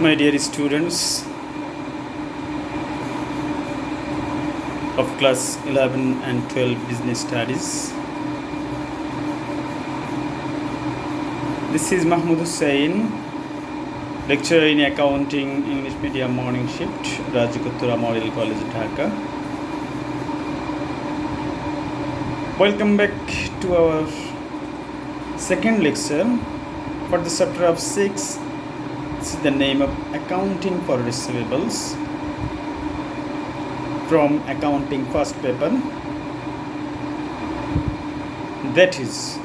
My dear students of class 11 and 12 business studies, this is Mahmoud Hussain, lecturer in accounting, English medium morning shift, Rajikottura Model College, Dhaka. Welcome back to our second lecture for the chapter of 6. This is the name of Accounting for Receivables from accounting first paper, that is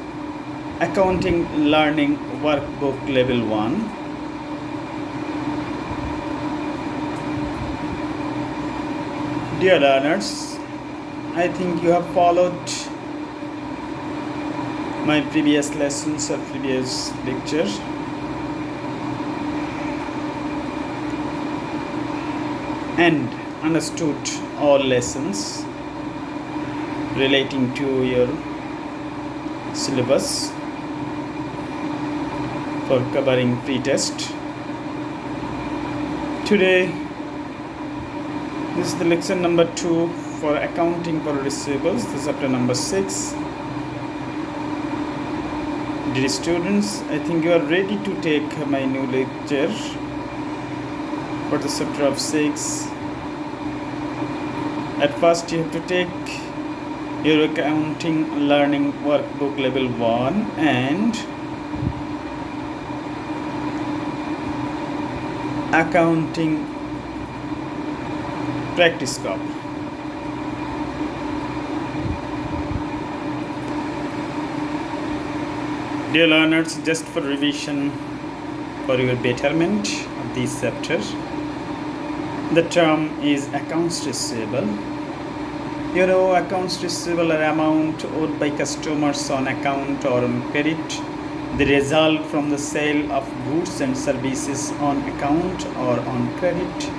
accounting learning workbook level 1. Dear learners, I think you have followed my previous lessons or previous lectures. And understood all lessons relating to your syllabus for covering pre-test. Today, this is the lecture number 2 for accounting for receivables. This is chapter number 6. Dear students, I think you are ready to take my new lecture for the chapter of 6. At first, you have to take your accounting learning workbook level 1 and accounting practice copy. Dear learners, just for revision for your betterment of this chapter, the term is accounts receivable. You know, accounts receivable are amount owed by customers on account or on credit. They result from the sale of goods and services on account or on credit.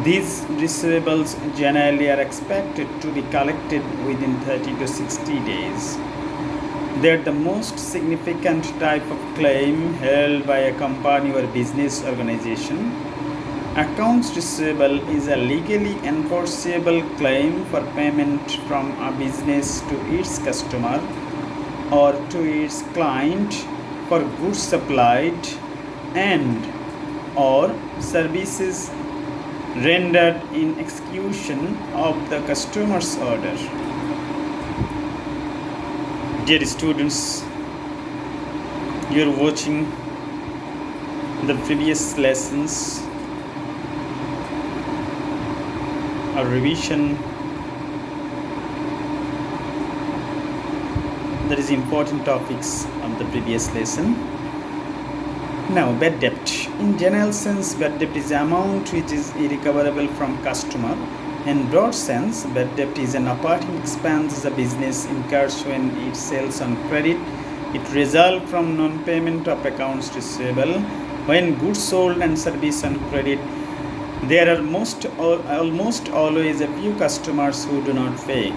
These receivables generally are expected to be collected within 30 to 60 days. They are the most significant type of claim held by a company or business organization. Accounts receivable is a legally enforceable claim for payment from a business to its customer or to its client for goods supplied and or services rendered in execution of the customer's order. Dear students, you are watching the previous lessons. A revision that is important topics of the previous lesson. Now, bad debt. In general sense, bad debt is amount which is irrecoverable from customer. In broad sense, bad debt is an operating expense the business incurs when it sells on credit. It results from non-payment of accounts receivable. When goods sold and service on credit, there are almost always a few customers who do not pay.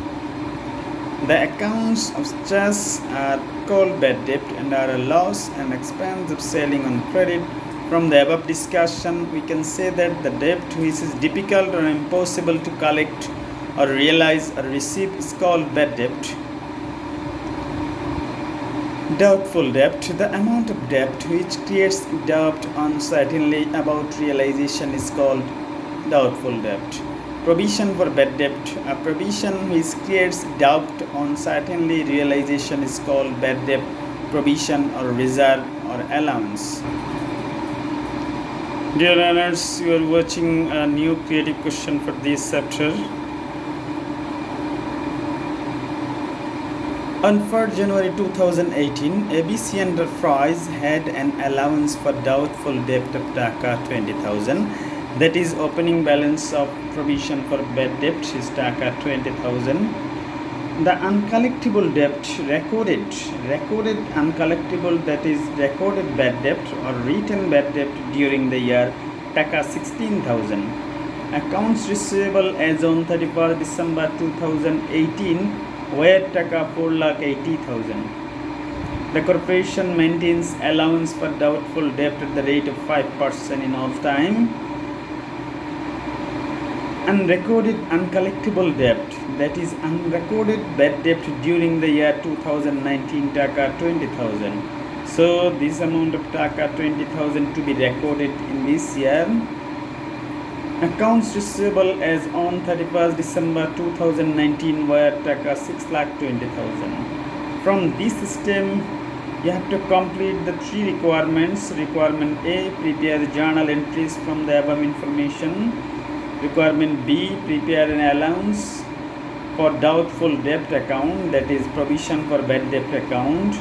The accounts of such are called bad debt and are a loss and expense of selling on credit. From the above discussion, we can say that the debt which is difficult or impossible to collect or realize or receive is called bad debt. Doubtful debt. The amount of debt which creates doubt uncertainty about realization is called doubtful debt. Provision for bad debt. A provision which creates doubt uncertainty realization is called bad debt provision or reserve or allowance. Dear learners, you are watching a new creative question for this chapter. On 1st January 2018, ABC Enterprise had an allowance for doubtful debt of Taka 20,000. That is, opening balance of provision for bad debt is Taka 20,000. The uncollectible debt recorded uncollectible, that is recorded bad debt or written bad debt during the year Taka 16,000. Accounts receivable as on 31st December 2018 were Taka 4,80,000. The corporation maintains allowance for doubtful debt at the rate of 5% in all time. Unrecorded uncollectible debt, that is unrecorded bad debt during the year 2019, taka 20,000. So this amount of taka 20,000 to be recorded in this year. Accounts receivable as on 31st December 2019 were taka 6,20,000. From this system, you have to complete the three requirements. Requirement A, prepare the journal entries from the above information. Requirement B, prepare an allowance for doubtful debt account, that is provision for bad debt account.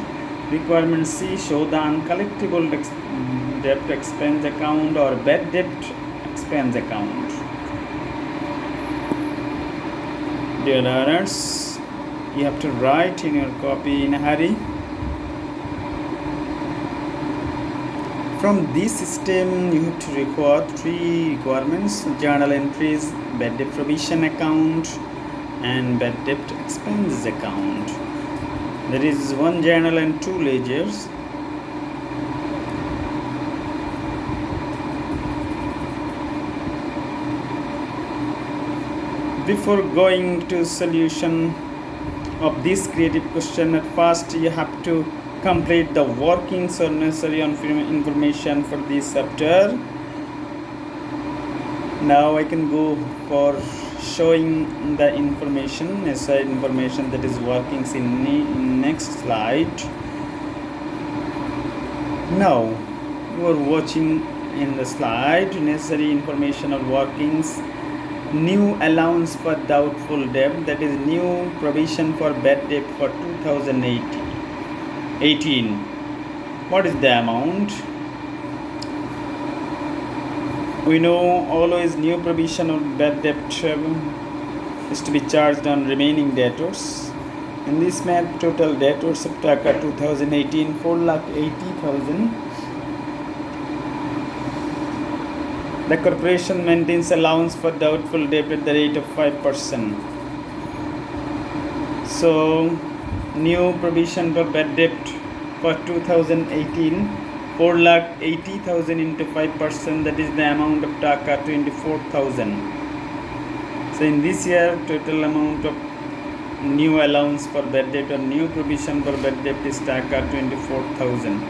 Requirement C, show the uncollectible debt expense account or bad debt expense account. Dear learners, you have to write in your copy in a hurry. From this system, you have to record three requirements: journal entries, bad debt provision account, and bad debt expenses account. There is one journal and two ledgers. Before going to solution of this creative question, at first you have to complete the workings or necessary information for this chapter. Now I can go for showing the information, necessary information, that is workings in next slide. Now you are watching in the slide necessary information or workings. New allowance for doubtful debt, that is new provision for bad debt for 2018. What is the amount? We know always new provision of bad debt is to be charged on remaining debtors. In this map, total debtors of taka 2018 4,80,000. The corporation maintains allowance for doubtful debt at the rate of 5%. So, new provision for bad debt for 2018, 4,80,000 into 5%, that is the amount of taka 24,000. So, in this year, total amount of new allowance for bad debt or new provision for bad debt is taka 24,000.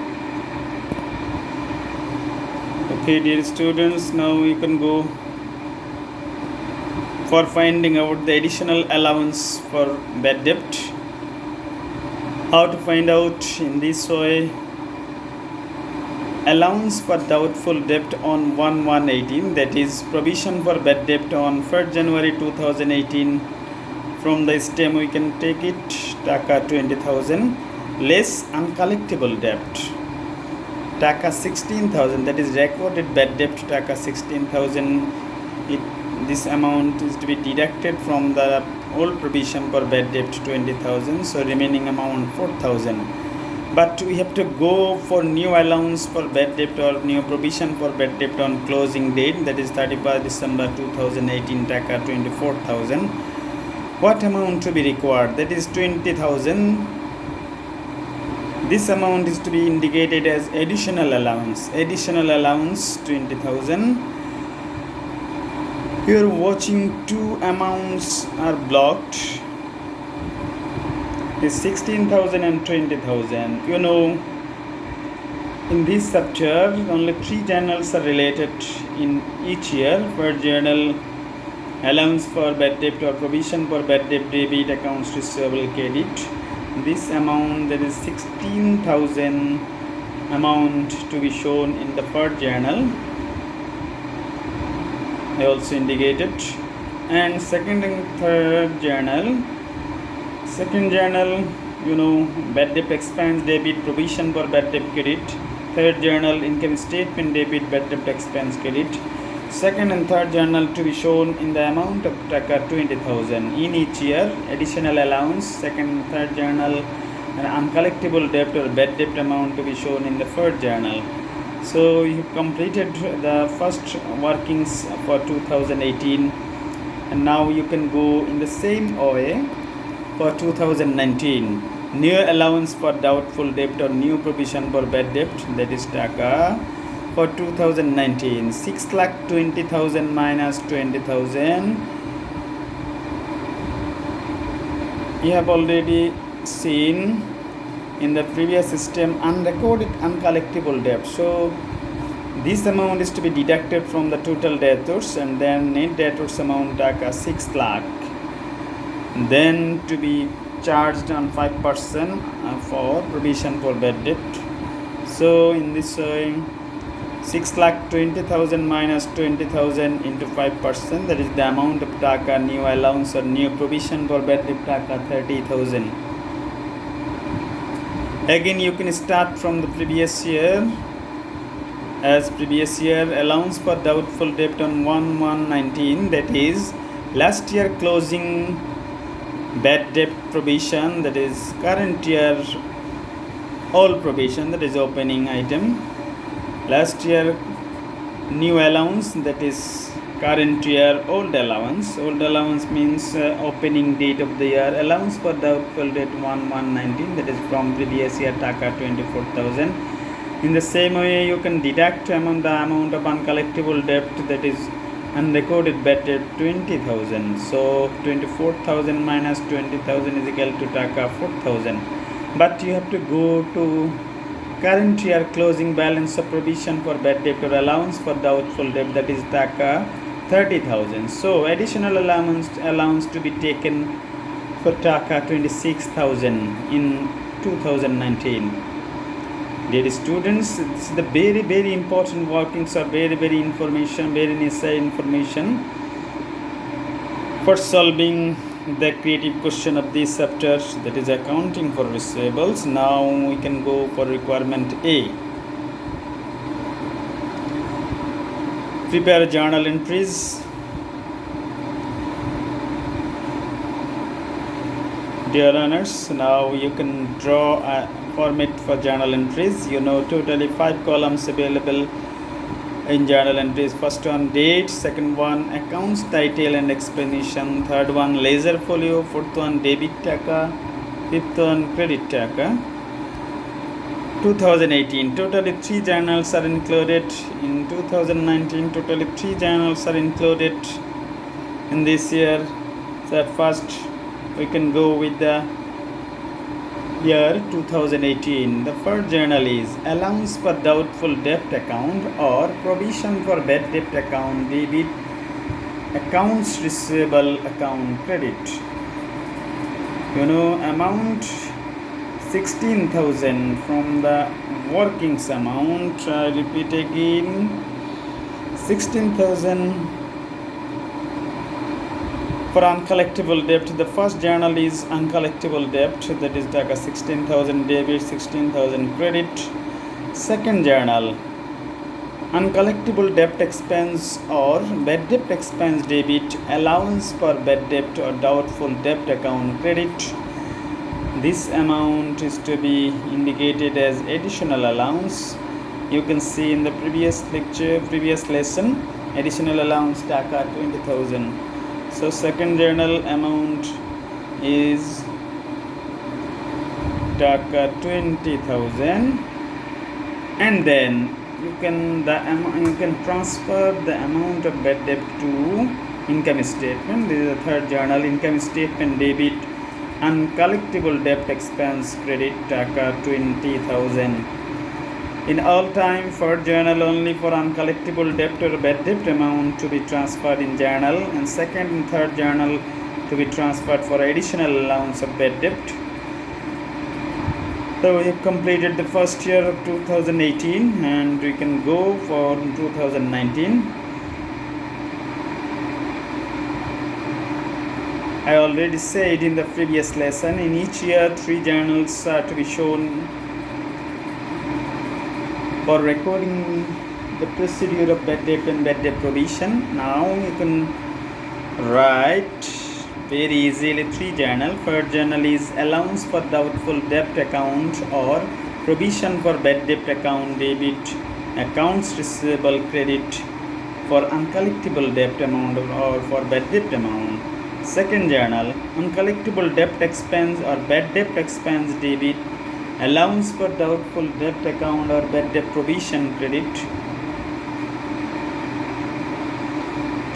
Okay, dear students, now you can go for finding out the additional allowance for bad debt. How to find out in this way? Allowance for doubtful debt on 1/1/18, that is provision for bad debt on 1st January 2018. From the stem we can take it taka 20,000 less uncollectible debt taka 16,000, that is recorded bad debt taka 16,000. This amount is to be deducted from the old provision for bad debt 20,000, so remaining amount 4,000. But we have to go for new allowance for bad debt or new provision for bad debt on closing date, that is 31st December 2018, taka 24,000. What amount to be required? That is 20,000. This amount is to be indicated as additional allowance. Additional allowance 20,000. Here watching two amounts are blocked. Is 16,000 and 20,000. You know, in this chapter only three journals are related in each year. First journal, allowance for bad debt or provision for bad debt debit, accounts receivable, credit. This amount, that is 16,000 amount to be shown in the first journal. I also indicated. And second and third journal. Second journal, you know, bad debt expense debit, provision for bad debt credit. Third journal, income statement debit, bad debt expense credit. Second and third journal to be shown in the amount of taka 20,000 in each year. Additional allowance, second and third journal, and uncollectible debt or bad debt amount to be shown in the third journal. So you have completed the first workings for 2018, and now you can go in the same way for 2019. New allowance for doubtful debt or new provision for bad debt, that is taka for 2019, 6,20,000 minus 20,000. You have already seen in the previous system unrecorded uncollectible debt. So this amount is to be deducted from the total debtors, and then net debtors amount taka 6 lakh. Then to be charged on 5% for provision for bad debt. So in this 6,20,000 minus 20,000 into 5%, that is the amount of taka new allowance or new provision for bad debt taka 30,000. Again you can start from the previous year. As previous year, allowance for doubtful debt on 1/1/19, that is last year closing bad debt provision, that is current year all provision, that is opening item. Last year new allowance, that is current year old allowance. Old allowance means opening date of the year. Allowance for doubtful debt 1/1/19, that is from previous year taka 24,000. In the same way, you can deduct the amount of uncollectible debt, that is unrecorded bad debt 20,000. So 24,000 minus 20,000 is equal to taka 4,000. But you have to go to current year closing balance of provision for bad debt or allowance for doubtful debt, that is taka 30,000. So additional allowance to be taken for taka 26,000 in 2019. Dear students, this is the very important workings or very information, very necessary information for solving the creative question of this chapter, that is accounting for receivables. Now we can go for requirement A. Prepare journal entries. Dear learners, now you can draw a format for journal entries. You know, totally 5 columns available in journal entries. First one date, second one accounts title and explanation, third one ledger folio, fourth one debit taka, fifth one credit taka. 2018, totally 3 journals are included. In 2019, totally 3 journals are included in this year. So at first we can go with the year 2018. The first journal is allowance for doubtful debt account or provision for bad debt account, debit, accounts receivable account, credit. You know, amount 16,000 from the workings amount. I repeat again, 16,000 for uncollectible debt. The first journal is uncollectible debt, that is taka 16,000 debit, 16,000 credit. Second journal, uncollectible debt expense or bad debt expense debit, allowance for bad debt or doubtful debt account, credit. This amount is to be indicated as additional allowance. You can see in the previous lecture, previous lesson, additional allowance taka 20,000. So second journal amount is taka 20,000, and then you can transfer the amount of bad debt to income statement. This is the third journal, income statement debit, uncollectible debt expense, credit taka 20,000. In all time, for journal only for uncollectible debt or bad debt amount to be transferred in journal, and second and third journal to be transferred for additional allowance of bad debt. So we have completed the first year of 2018 and we can go for 2019. I already said in the previous lesson, in each year 3 journals are to be shown for recording the procedure of bad debt and bad debt provision. Now you can write very easily 3 journal. First journal is allowance for doubtful debt account or provision for bad debt account, debit, accounts receivable, credit for uncollectible debt amount or for bad debt amount. Second journal, uncollectible debt expense or bad debt expense debit, allowance for doubtful debt account or bad debt provision credit.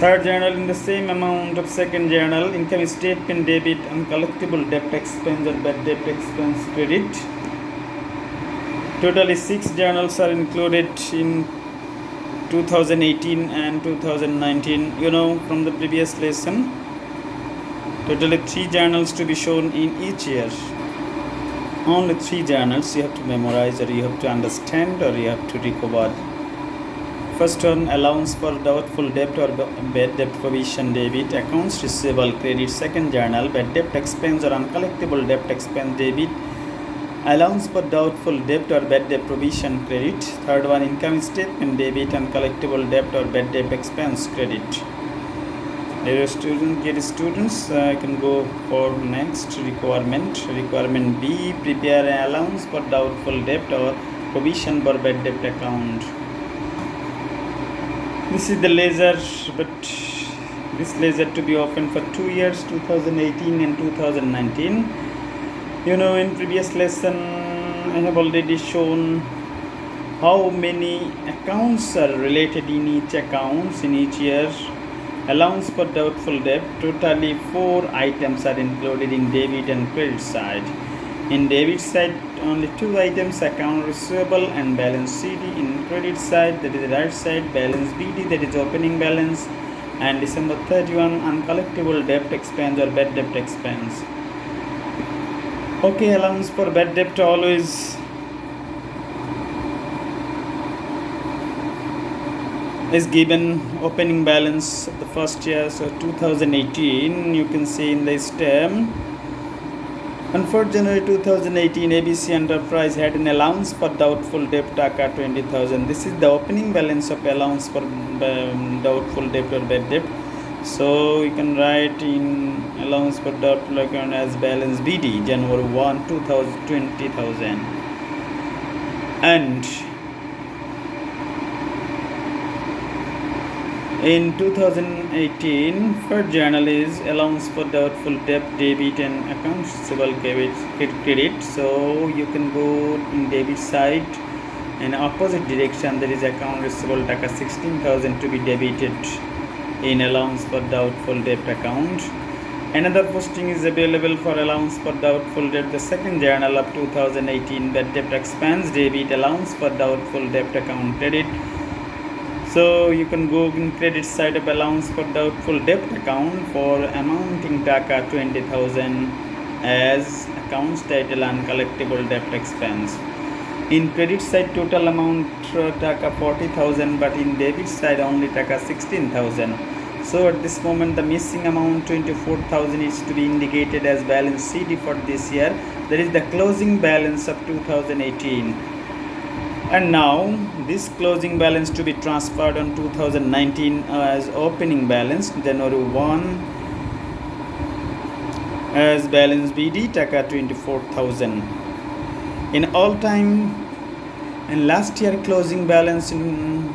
Third journal, in the same amount of second journal, income statement debit, uncollectible debt expense or bad debt expense credit. Totally 6 journals are included in 2018 and 2019. From the previous lesson, totally 3 journals to be shown in each year. Only 3 journals you have to memorize, or you have to understand, or you have to recover. First one, allowance for doubtful debt or bad debt provision debit, accounts receivable credit. Second journal, bad debt expense or uncollectible debt expense debit, allowance for doubtful debt or bad debt provision credit. Third one, income statement debit, uncollectible debt or bad debt expense credit. Dear students, I can go for next requirement. Requirement B, prepare an allowance for doubtful debt or provision for bad debt account. This is the ledger, but this ledger to be opened for 2 years, 2018 and 2019. In previous lesson, I have already shown how many accounts are related in each accounts in each year. Allowance for doubtful debt, totally 4 items are included in debit and credit side. In debit side, only 2 items, account receivable and balance CD. In credit side, that is the right side, balance BD, that is opening balance, and December 31, uncollectible debt expense or bad debt expense. Okay, allowance for bad debt always is given opening balance of the first year. So 2018, you can see in this term. On 4th January 2018, ABC Enterprise had an allowance for doubtful debt Taka 20,000. This is the opening balance of allowance for doubtful debt or bad debt. So you can write in allowance for doubtful account as balance BD January 1, 20,000. And in 2018, third journal is allowance for doubtful debt debit and accounts receivable credit. So you can go in debit side in opposite direction. There is account receivable Taka 16,000 to be debited in allowance for doubtful debt account. Another posting is available for allowance for doubtful debt. The second journal of 2018, bad debt expense debit, allowance for doubtful debt account credit. So you can go in credit side of allowance for doubtful debt account for amounting Taka 20,000 as accounts title uncollectible debt expense. In credit side, total amount Taka 40,000, but in debit side only Taka 16,000. So at this moment the missing amount 24,000 is to be indicated as balance CD for this year. That is the closing balance of 2018. And now this closing balance to be transferred on 2019 as opening balance January 1 as balance BD Taka 24,000. In all time, in last year closing balance, in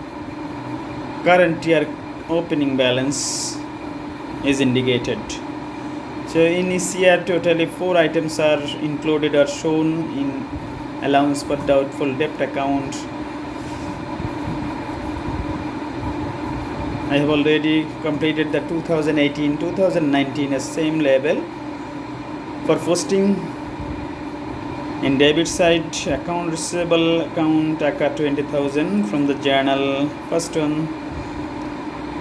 current year opening balance is indicated. So in this year totally 4 items are included or shown in allowance for doubtful debt account. I have already completed the 2018-2019 as same level. For posting in debit side, account receivable account Taka 20,000 from the journal first one,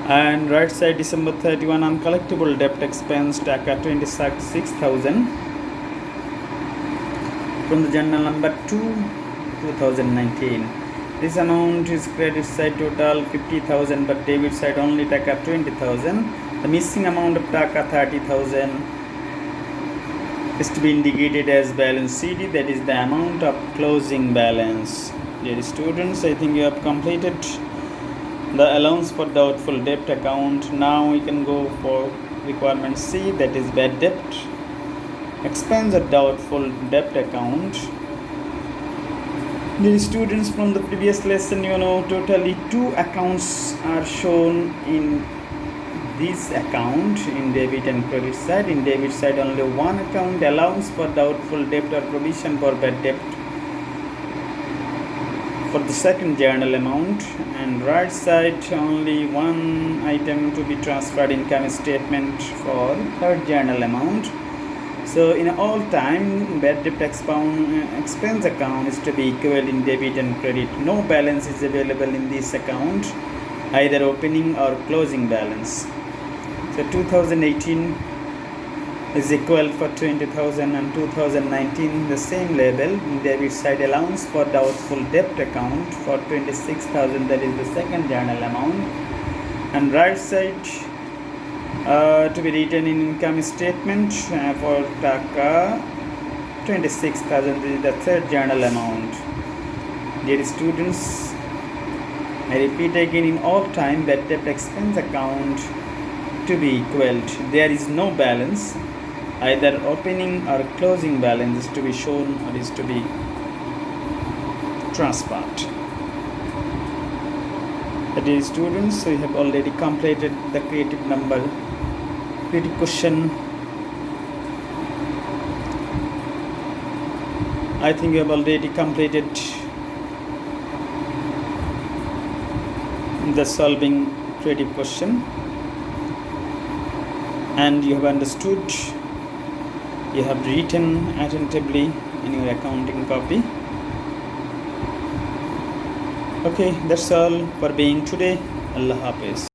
and right side December 31 uncollectible debt expense Taka 26,000 from the journal number 2, 2019. This amount is credit side total 50,000, but debit side only Taka 20,000. The missing amount of Taka 30,000 is to be indicated as balance CD, that is the amount of closing balance. Dear students, I think you have completed the allowance for doubtful debt account. Now we can go for requirement C, that is bad debt expense or doubtful debt account. Dear students, from the previous lesson, totally 2 accounts are shown in this account in debit and credit side. In debit side only one account, allowance for doubtful debt or provision for bad debt for the second journal amount, and right side only one item to be transferred income statement for third journal amount. So in all time bad debt expense account is to be equal in debit and credit. No balance is available in this account, either opening or closing balance. So 2018 is equal for 20,000 and 2019 the same level. In debit side allowance for doubtful debt account for 26,000, that is the second journal amount, and right side to be written in income statement for taka 26,000, this is the third journal amount. Dear students, I repeat again, in all time bad debt expense account to be equal, there is no balance, either opening or closing balance is to be shown or is to be transferred. Dear students, we have already completed the creative question. I think you have already completed the solving creative question, and you have understood, you have written attentively in your accounting copy. Okay, that's all for being today. Allah Hafiz.